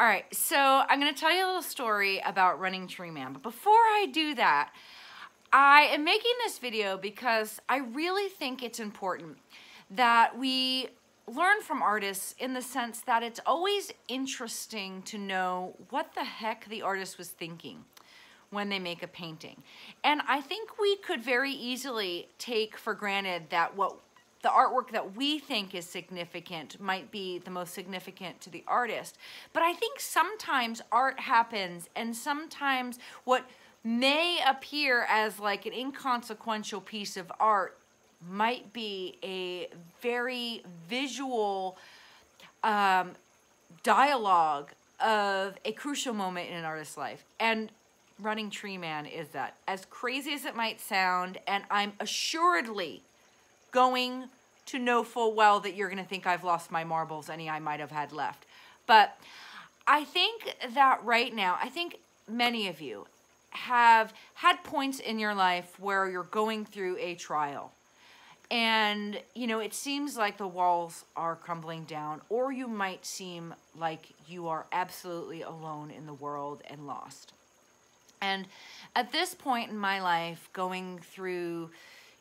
All right, so I'm going to tell you a little story about running Tree Man. But before I do that, I am making this video because I really think it's important that we learn from artists in the sense that it's always interesting to know what the heck the artist was thinking when they make a painting. And I think we could very easily take for granted that what the artwork that we think is significant might be the most significant to the artist. But I think sometimes art happens, and sometimes what may appear as like an inconsequential piece of art might be a very visual dialogue of a crucial moment in an artist's life. And Running Tree Man is that. As crazy as it might sound, and I'm assuredly going to know full well that you're going to think I've lost my marbles, any I might have had left. But I think that right now, I think many of you have had points in your life where you're going through a trial. And, you know, it seems like the walls are crumbling down, or you might seem like you are absolutely alone in the world and lost. And at this point in my life, going through,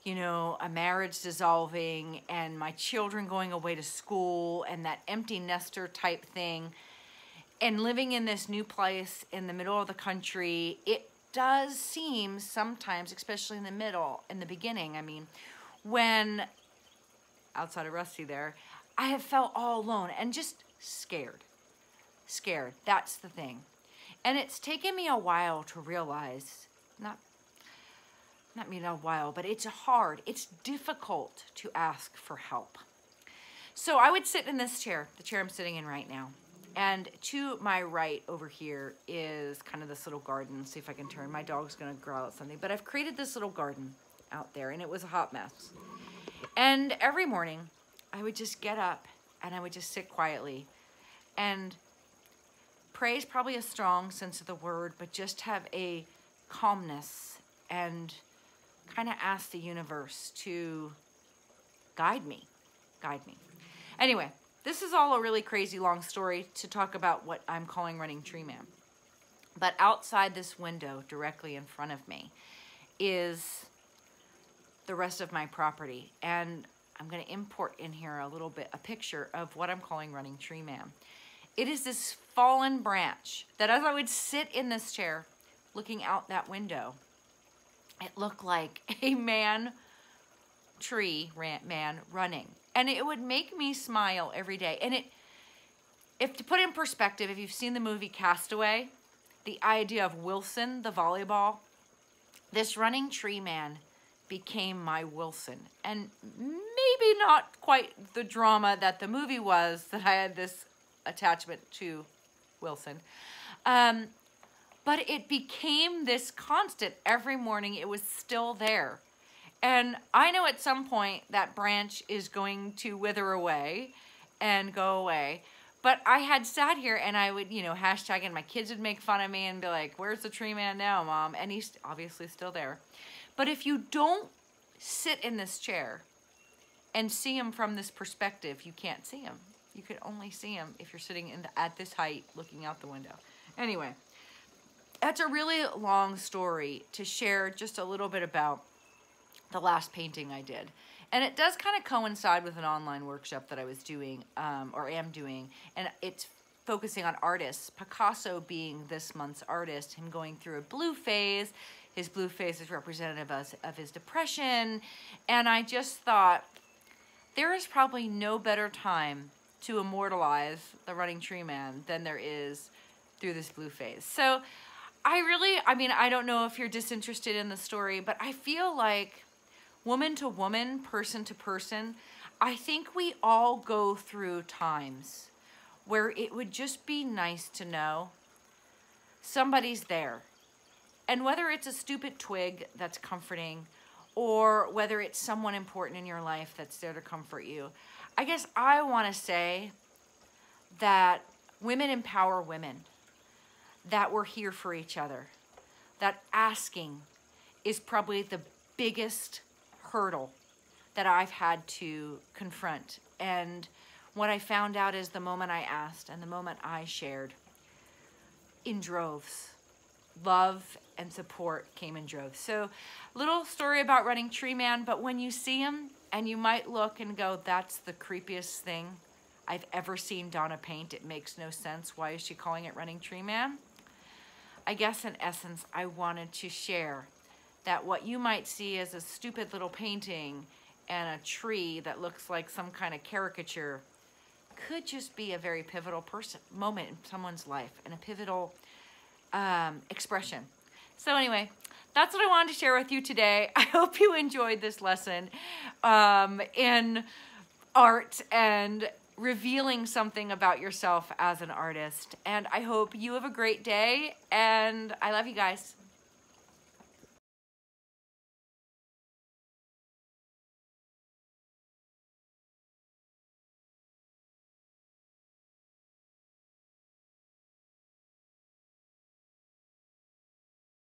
you know, a marriage dissolving and my children going away to school and that empty nester type thing, and living in this new place in the middle of the country, it does seem sometimes, especially in the beginning, I mean, when, outside of Rusty there, I have felt all alone and just scared. Scared, that's the thing. And it's taken me a while to realize, not a while, but it's hard, it's difficult to ask for help. So I would sit in this chair, the chair I'm sitting in right now, and to my right over here is kind of this little garden. See if I can turn, my dog's gonna growl at something, but I've created this little garden out there, and it was a hot mess. And every morning, I would just get up, and I would just sit quietly, and pray is probably a strong sense of the word, but just have a calmness and kind of ask the universe to guide me. Anyway, this is all a really crazy long story to talk about what I'm calling Running Tree Man. But outside this window, directly in front of me, is the rest of my property. And I'm going to import in here a picture of what I'm calling Running Tree Man. It is this fallen branch that as I would sit in this chair looking out that window, it looked like a man running. And it would make me smile every day. And if to put in perspective, if you've seen the movie Castaway, the idea of Wilson, the volleyball, this Running Tree Man became my Wilson. And maybe not quite the drama that the movie was, that I had this attachment to Wilson. But it became this constant. Every morning it was still there. And I know at some point that branch is going to wither away and go away. But I had sat here and I would, you know, hashtag, and my kids would make fun of me and be like, where's the tree man now, Mom? And he's obviously still there. But if you don't sit in this chair and see him from this perspective, you can't see him. You can only see him if you're sitting at this height looking out the window. Anyway, that's a really long story to share just a little bit about the last painting I did. And it does kind of coincide with an online workshop that I was doing, or am doing, and it's focusing on artists. Picasso being this month's artist, him going through a blue phase. His blue phase is representative of his depression. And I just thought, there is probably no better time to immortalize the Running Tree Man than there is through this blue phase. So I mean, I don't know if you're disinterested in the story, but I feel like woman to woman, person to person, I think we all go through times where it would just be nice to know somebody's there. And whether it's a stupid twig that's comforting, or whether it's someone important in your life that's there to comfort you, I guess I want to say that women empower women, that we're here for each other, that asking is probably the biggest hurdle that I've had to confront. And what I found out is the moment I asked and the moment I shared, in droves. Love and support came in droves. So, little story about Running Tree Man, but when you see him, and you might look and go, that's the creepiest thing I've ever seen Donna paint. It makes no sense. Why is she calling it Running Tree Man? I guess in essence, I wanted to share that what you might see as a stupid little painting and a tree that looks like some kind of caricature could just be a very pivotal moment in someone's life and a pivotal expression. So anyway, that's what I wanted to share with you today. I hope you enjoyed this lesson in art and revealing something about yourself as an artist. And I hope you have a great day, and I love you guys.